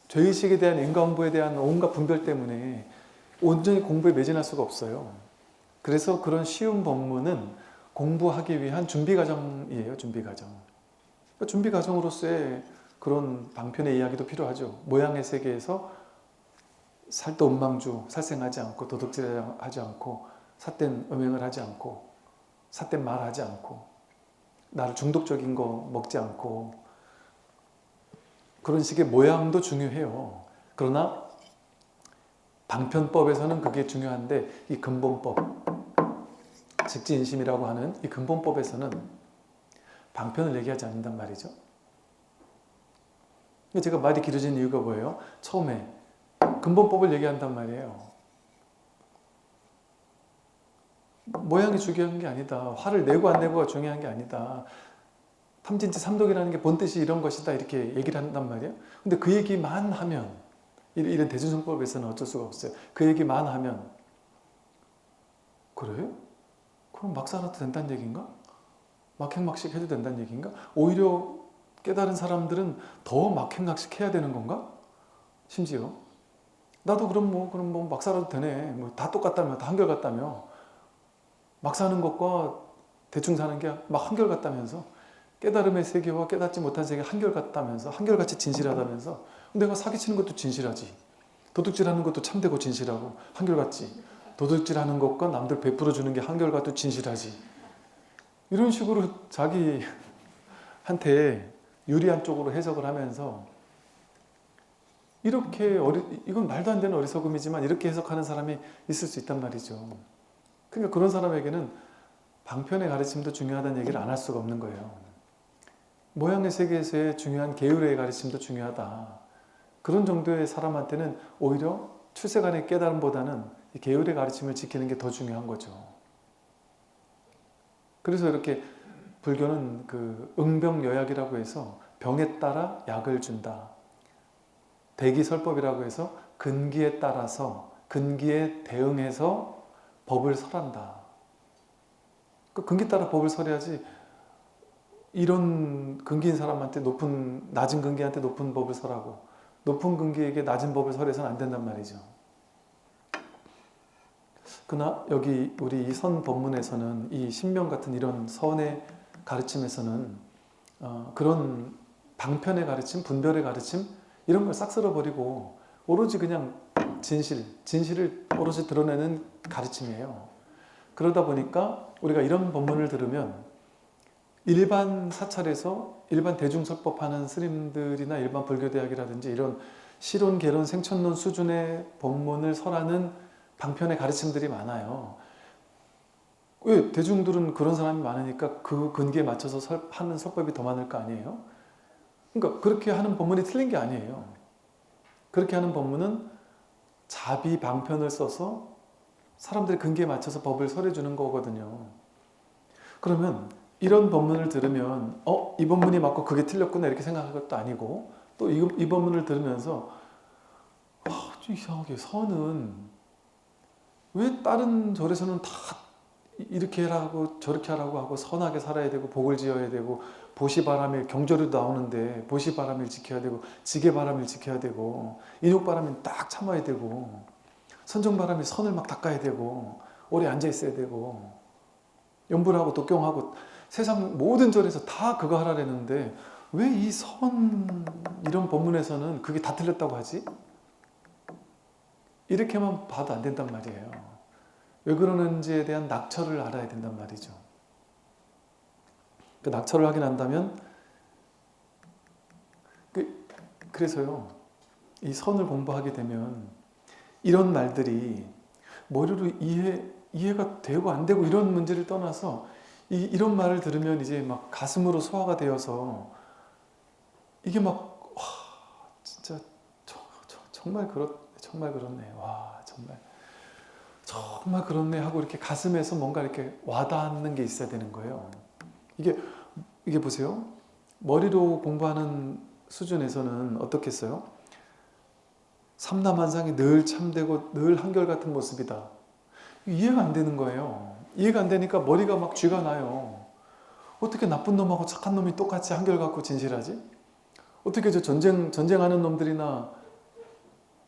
죄의식에 대한 인과응보에 대한 온갖 분별 때문에 온전히 공부에 매진할 수가 없어요. 그래서 그런 쉬운 법문은 공부하기 위한 준비 과정이에요. 준비 과정. 준비 과정으로서의 그런 방편의 이야기도 필요하죠. 모양의 세계에서 살도 음망주, 살생하지 않고 도둑질하지 않고 삿된 음행을 하지 않고 삿된 말하지 않고 나를 중독적인 거 먹지 않고 그런 식의 모양도 중요해요. 그러나 방편법에서는 그게 중요한데 이 근본법, 직지인심이라고 하는 이 근본법에서는 방편을 얘기하지 않는단 말이죠. 제가 말이 길어진 이유가 뭐예요? 처음에 근본법을 얘기한단 말이에요. 모양이 중요한 게 아니다. 화를 내고 안 내고가 중요한 게 아니다. 탐진치 삼독이라는 게 본뜻이 이런 것이다. 이렇게 얘기를 한단 말이에요. 근데 그 얘기만 하면, 이런 대중성법에서는 어쩔 수가 없어요. 그 얘기만 하면, 그래? 그럼 막 살아도 된다는 얘기인가? 막행막식 해도 된다는 얘기인가? 오히려 깨달은 사람들은 더 막행막식 해야 되는 건가? 심지어 나도 그럼 뭐 막 살아도 되네. 뭐 다 똑같다며, 다 한결같다며. 막 사는 것과 대충 사는 게 막 한결같다면서, 깨달음의 세계와 깨닫지 못한 세계가 한결같다면서, 한결같이 진실하다면서, 내가 사기치는 것도 진실하지, 도둑질하는 것도 참되고 진실하고 한결같지, 도둑질하는 것과 남들 베풀어 주는 게 한결같고 진실하지, 이런 식으로 자기한테 유리한 쪽으로 해석을 하면서, 이렇게 이건 말도 안 되는 어리석음이지만 이렇게 해석하는 사람이 있을 수 있단 말이죠. 그러니까 그런 사람에게는 방편의 가르침도 중요하다는 얘기를 안 할 수가 없는 거예요. 모양의 세계에서의 중요한 계율의 가르침도 중요하다. 그런 정도의 사람한테는 오히려 출세간의 깨달음보다는 이 계율의 가르침을 지키는 게 더 중요한 거죠. 그래서 이렇게 불교는 그 응병여약이라고 해서 병에 따라 약을 준다. 대기설법이라고 해서 근기에 따라서 근기에 대응해서 법을 설한다. 그 근기 따라 법을 설해야지 이런 근기인 사람한테 낮은 근기한테 높은 법을 설하고 높은 근기에게 낮은 법을 설해서는 안 된단 말이죠. 그러나 여기 우리 이 선 법문에서는 이 신명 같은 이런 선의 가르침에서는 그런 방편의 가르침, 분별의 가르침 이런 걸 싹 쓸어버리고 오로지 그냥 진실을 오로지 드러내는 가르침이에요. 그러다 보니까 우리가 이런 법문을 들으면 일반 사찰에서 일반 대중설법하는 스님들이나 일반 불교대학이라든지 이런 실론, 개론, 생천론 수준의 법문을 설하는 방편의 가르침들이 많아요. 왜? 대중들은 그런 사람이 많으니까 그 근기에 맞춰서 하는 설법이 더 많을 거 아니에요? 그러니까 그렇게 하는 법문이 틀린 게 아니에요. 그렇게 하는 법문은 자비 방편을 써서 사람들의 근기에 맞춰서 법을 설해주는 거거든요. 그러면 이런 법문을 들으면 이 법문이 맞고 그게 틀렸구나 이렇게 생각할 것도 아니고 또 이 법문을 들으면서 좀 이상하게 선은 왜 다른 절에서는 다 이렇게 하라고 저렇게 하라고 하고 선하게 살아야 되고 복을 지어야 되고 보시바람일 경절에도 나오는데 보시바람일 지켜야 되고 지게바람일 지켜야 되고 인욕바람일 딱 참아야 되고 선정바람일 선을 막 닦아야 되고 오래 앉아 있어야 되고 염불하고 독경하고 세상 모든 절에서 다 그거 하라랬는데 왜 이 이런 법문에서는 그게 다 틀렸다고 하지? 이렇게만 봐도 안 된단 말이에요. 왜 그러는지에 대한 낙처를 알아야 된단 말이죠. 그 낙처를 확인한다면 그래서요. 이 선을 공부하게 되면 이런 말들이 머리로 이해가 되고 안 되고 이런 문제를 떠나서 이런 말을 들으면 이제 막 가슴으로 소화가 되어서 이게 막 진짜 정말 그렇네. 와 정말 그렇네 하고 이렇게 가슴에서 뭔가 이렇게 와닿는 게 있어야 되는 거예요. 이게 보세요. 머리로 공부하는 수준에서는 어떻겠어요? 삼라만상이 늘 참되고 늘 한결같은 모습이다. 이해가 안 되는 거예요. 이해가 안 되니까 머리가 막 쥐가 나요. 어떻게 나쁜 놈하고 착한 놈이 똑같이 한결같고 진실하지? 어떻게 저 전쟁하는 놈들이나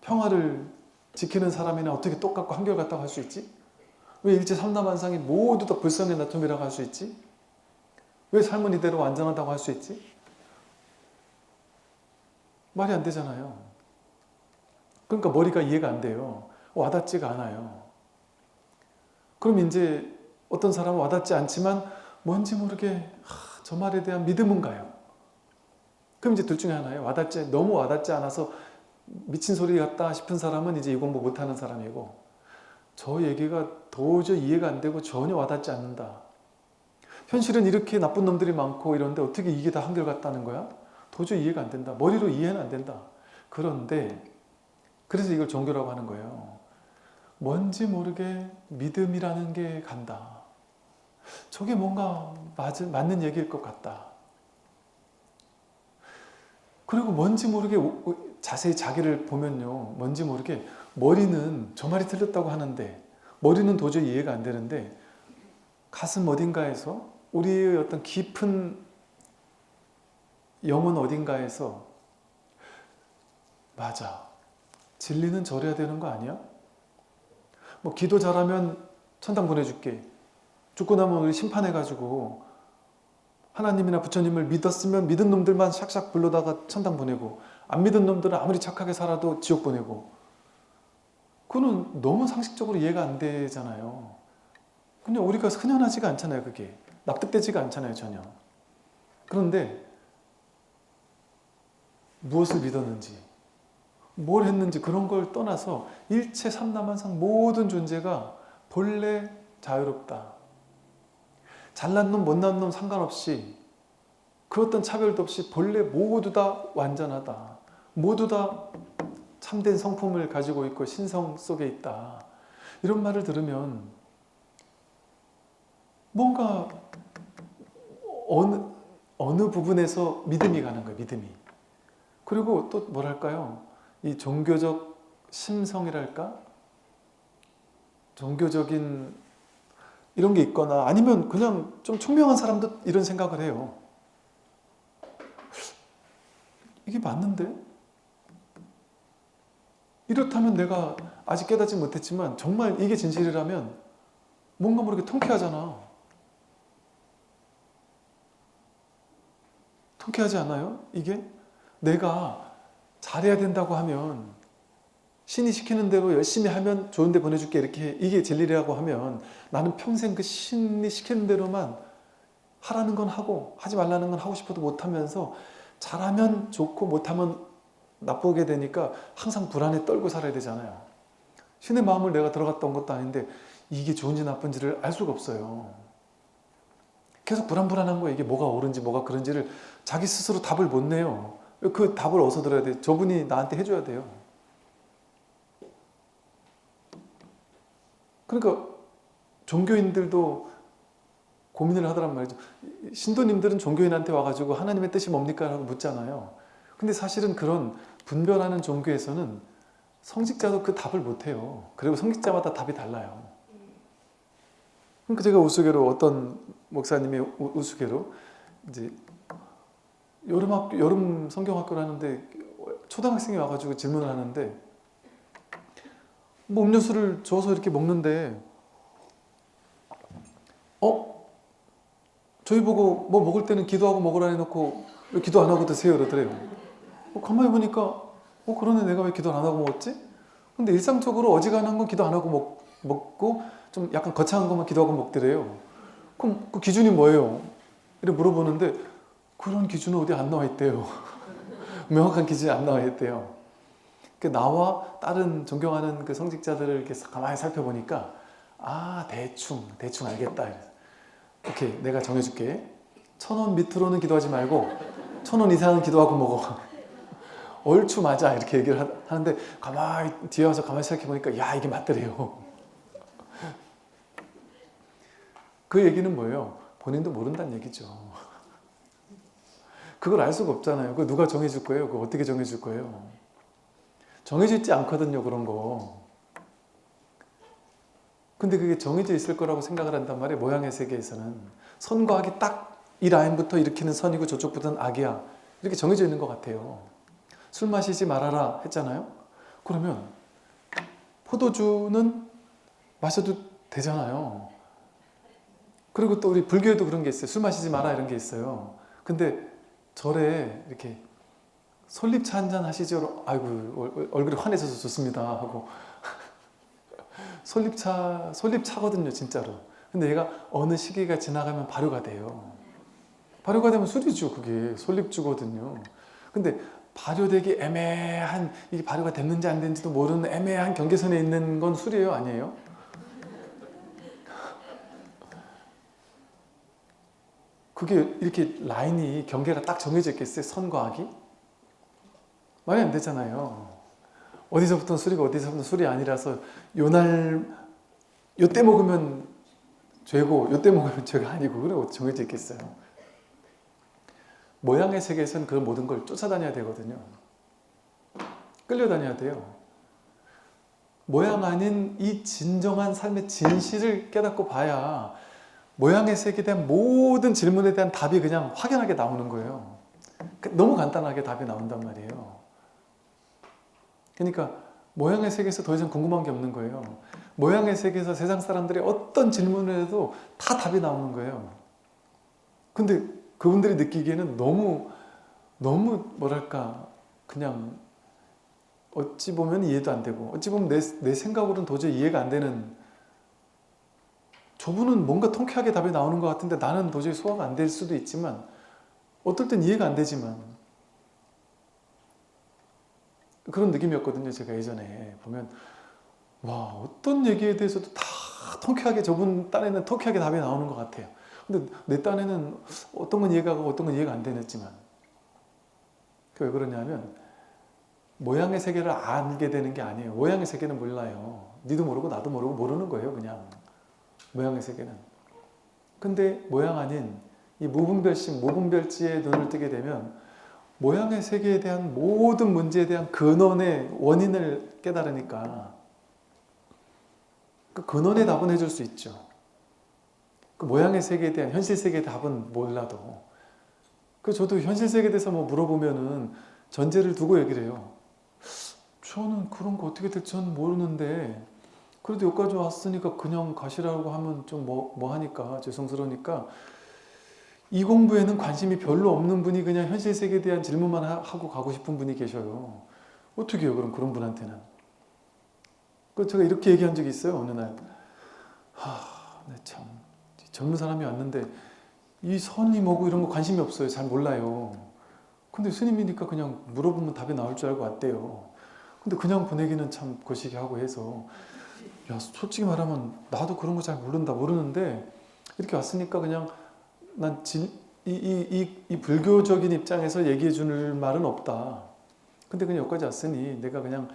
평화를 지키는 사람이나 어떻게 똑같고 한결같다고 할 수 있지? 왜 일체 삼라만상이 모두 다 불성의 나툼이라고 할 수 있지? 왜 삶은 이대로 완전하다고 할 수 있지? 말이 안 되잖아요. 그러니까 머리가 이해가 안 돼요. 와닿지가 않아요. 그럼 이제 어떤 사람은 와닿지 않지만 뭔지 모르게 저 말에 대한 믿음은 가요. 그럼 이제 둘 중에 하나예요. 너무 와닿지 않아서 미친 소리 같다 싶은 사람은 이제 이 공부 못하는 사람이고 저 얘기가 도저히 이해가 안 되고 전혀 와닿지 않는다. 현실은 이렇게 나쁜 놈들이 많고 이런데 어떻게 이게 다 한결같다는 거야? 도저히 이해가 안 된다. 머리로 이해는 안 된다. 그런데 그래서 이걸 종교라고 하는 거예요. 뭔지 모르게 믿음이라는 게 간다. 저게 뭔가 맞는 얘기일 것 같다. 그리고 뭔지 모르게 자세히 자기를 보면요. 뭔지 모르게 머리는 저 말이 틀렸다고 하는데 머리는 도저히 이해가 안 되는데 가슴 어딘가에서 우리의 어떤 깊은 영혼 어딘가에서 맞아. 진리는 저래야 되는 거 아니야? 뭐 기도 잘하면 천당 보내줄게. 죽고 나면 우리 심판해가지고 하나님이나 부처님을 믿었으면 믿은 놈들만 샥샥 불러다가 천당 보내고 안 믿은 놈들은 아무리 착하게 살아도 지옥 보내고 그거는 너무 상식적으로 이해가 안 되잖아요. 그냥 우리가 흔연하지가 않잖아요. 그게 납득되지가 않잖아요. 전혀. 그런데 무엇을 믿었는지 뭘 했는지 그런 걸 떠나서 일체 삼라만상 모든 존재가 본래 자유롭다. 잘난 놈 못난 놈 상관없이 그 어떤 차별도 없이 본래 모두 다 완전하다. 모두 다 참된 성품을 가지고 있고 신성 속에 있다. 이런 말을 들으면 뭔가 어느 부분에서 믿음이 가는 거예요. 믿음이. 그리고 또 뭐랄까요? 이 종교적 심성이랄까? 종교적인 이런 게 있거나 아니면 그냥 좀 총명한 사람도 이런 생각을 해요. 이게 맞는데? 이렇다면 내가 아직 깨닫지 못했지만 정말 이게 진실이라면 뭔가 모르게 통쾌하잖아. 통쾌하지 않아요? 이게 내가 잘해야 된다고 하면 신이 시키는 대로 열심히 하면 좋은 데 보내줄게 이렇게 이게 진리라고 하면 나는 평생 그 신이 시키는 대로만 하라는 건 하고 하지 말라는 건 하고 싶어도 못하면서 잘하면 좋고 못하면 나쁘게 되니까 항상 불안에 떨고 살아야 되잖아요. 신의 마음을 내가 들어갔다 온 것도 아닌데 이게 좋은지 나쁜지를 알 수가 없어요. 계속 불안불안한 거예요. 이게 뭐가 옳은지 뭐가 그런지를 자기 스스로 답을 못 내요. 그 답을 어디서 들어야 돼요? 저분이 나한테 해줘야 돼요. 그러니까 종교인들도 고민을 하더란 말이죠. 신도님들은 종교인한테 와가지고 하나님의 뜻이 뭡니까? 라고 묻잖아요. 근데 사실은 그런 분별하는 종교에서는 성직자도 그 답을 못해요. 그리고 성직자마다 답이 달라요. 그러니까 제가 우스개로 어떤 목사님이 우스개로 이제 여름 성경학교를 하는데 초등학생이 와가지고 질문을 하는데 뭐 음료수를 줘서 이렇게 먹는데 저희 보고 뭐 먹을 때는 기도하고 먹으라 해놓고 왜 기도 안 하고 드세요? 그러더래요. 가만히 보니까 그러네 내가 왜 기도 안 하고 먹었지? 근데 일상적으로 어지간한 건 기도 안 하고 먹고 좀 약간 거창한 것만 기도하고 먹더래요. 그럼 그 기준이 뭐예요? 이렇게 물어보는데 그런 기준은 어디 안 나와 있대요. 명확한 기준이 안 나와 있대요. 나와 다른 존경하는 그 성직자들을 이렇게 가만히 살펴보니까 대충 알겠다. 오케이, 내가 정해줄게. 1,000원 밑으로는 기도하지 말고 1,000원 이상은 기도하고 먹어. 얼추 맞아 이렇게 얘기를 하는데 가만히 뒤에 와서 가만히 생각해보니까 야 이게 맞더래요. 그 얘기는 뭐예요? 본인도 모른다는 얘기죠. 그걸 알 수가 없잖아요. 그거 누가 정해줄 거예요? 그거 어떻게 정해줄 거예요? 정해져 있지 않거든요, 그런 거. 근데 그게 정해져 있을 거라고 생각을 한단 말이에요. 모양의 세계에서는. 선과 악이 딱 이 라인부터 일으키는 선이고 저쪽부터는 악이야. 이렇게 정해져 있는 것 같아요. 술 마시지 말아라 했잖아요. 그러면 포도주는 마셔도 되잖아요. 그리고 또 우리 불교에도 그런 게 있어요. 술 마시지 마라 이런 게 있어요. 근데 절에 이렇게 솔잎차 한잔 하시죠? 아이고 얼굴이 환해져서 좋습니다 하고 솔잎차거든요 진짜로. 근데 얘가 어느 시기가 지나가면 발효가 돼요. 발효가 되면 술이죠. 그게 솔잎주거든요. 근데 발효되기 애매한, 이게 발효가 됐는지 안 됐는지도 모르는 애매한 경계선에 있는 건 술이에요? 아니에요? 그게 이렇게 라인이 경계가 딱 정해져 있겠어요? 선과 악이? 말이 안 되잖아요. 어디서부터는 술이고 어디서부터는 술이 아니라서 요때 먹으면 죄고 요때 먹으면 죄가 아니고 그래 정해져 있겠어요. 모양의 세계에서는 그 모든 걸 쫓아다녀야 되거든요. 끌려다녀야 돼요. 모양 아닌 이 진정한 삶의 진실을 깨닫고 봐야 모양의 세계에 대한 모든 질문에 대한 답이 그냥 확연하게 나오는 거예요. 너무 간단하게 답이 나온단 말이에요. 그러니까 모양의 세계에서 더 이상 궁금한 게 없는 거예요. 모양의 세계에서 세상 사람들이 어떤 질문을 해도 다 답이 나오는 거예요. 근데 그분들이 느끼기에는 너무 뭐랄까 그냥 어찌 보면 이해도 안 되고 어찌 보면 내 생각으로는 도저히 이해가 안 되는, 저분은 뭔가 통쾌하게 답이 나오는 것 같은데 나는 도저히 소화가 안 될 수도 있지만 어떨 땐 이해가 안 되지만 그런 느낌이었거든요. 제가 예전에 보면 와 어떤 얘기에 대해서도 다 통쾌하게 저분 딴에는 통쾌하게 답이 나오는 것 같아요. 근데 내 딴에는 어떤 건 이해가 가고 어떤 건 이해가 안 되겠지만 왜 그러냐면 모양의 세계를 알게 되는 게 아니에요. 모양의 세계는 몰라요. 니도 모르고 나도 모르고 모르는 거예요. 그냥 모양의 세계는. 근데 모양 아닌 이 무분별심, 무분별지에 눈을 뜨게 되면 모양의 세계에 대한 모든 문제에 대한 근원의 원인을 깨달으니까 그 근원의 답은 해줄 수 있죠. 그 모양의 세계에 대한 현실 세계의 답은 몰라도 저도 현실 세계에 대해서 뭐 물어보면은 전제를 두고 얘기를 해요. 저는 그런 거 어떻게 될지 저는 모르는데 그래도 여기까지 왔으니까 그냥 가시라고 하면 좀 뭐 하니까 죄송스러우니까 이 공부에는 관심이 별로 없는 분이 그냥 현실 세계에 대한 질문만 하고 가고 싶은 분이 계셔요. 어떻게 해요? 그럼 그런 분한테는. 제가 이렇게 얘기한 적이 있어요. 어느 날. 네, 참 젊은 사람이 왔는데 이 선이 뭐고 이런 거 관심이 없어요. 잘 몰라요. 근데 스님이니까 그냥 물어보면 답이 나올 줄 알고 왔대요. 근데 그냥 보내기는 참 거시기하고 해서 야, 솔직히 말하면 나도 그런 거 잘 모르는데 이렇게 왔으니까 그냥 난 이 불교적인 입장에서 얘기해 줄 말은 없다. 근데 그냥 여기까지 왔으니 내가 그냥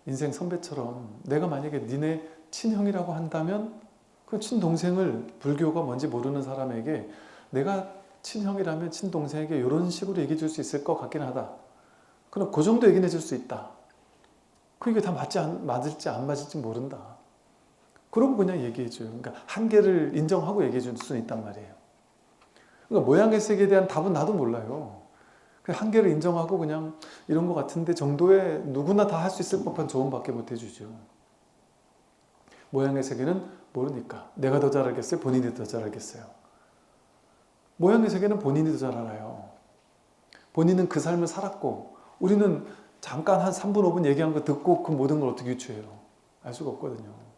인생 선배처럼 내가 만약에 니네 친형이라고 한다면 그 친동생을 불교가 뭔지 모르는 사람에게 내가 친형이라면 친동생에게 이런 식으로 얘기해 줄 수 있을 것 같긴 하다. 그럼 그 정도 얘기는 해줄 수 있다. 그게 다 맞을지 안 맞을지 모른다. 그러고 그냥 얘기해줘요. 그러니까 한계를 인정하고 얘기해 줄 수는 있단 말이에요. 그러니까 모양의 세계에 대한 답은 나도 몰라요. 한계를 인정하고 그냥 이런 것 같은데 정도의 누구나 다 할 수 있을 법한 조언밖에 못 해주죠. 모양의 세계는 모르니까. 내가 더 잘 알겠어요? 본인이 더 잘 알겠어요? 모양의 세계는 본인이 더 잘 알아요. 본인은 그 삶을 살았고 우리는 잠깐 한 3분, 5분 얘기한 거 듣고 그 모든 걸 어떻게 유추해요? 알 수가 없거든요.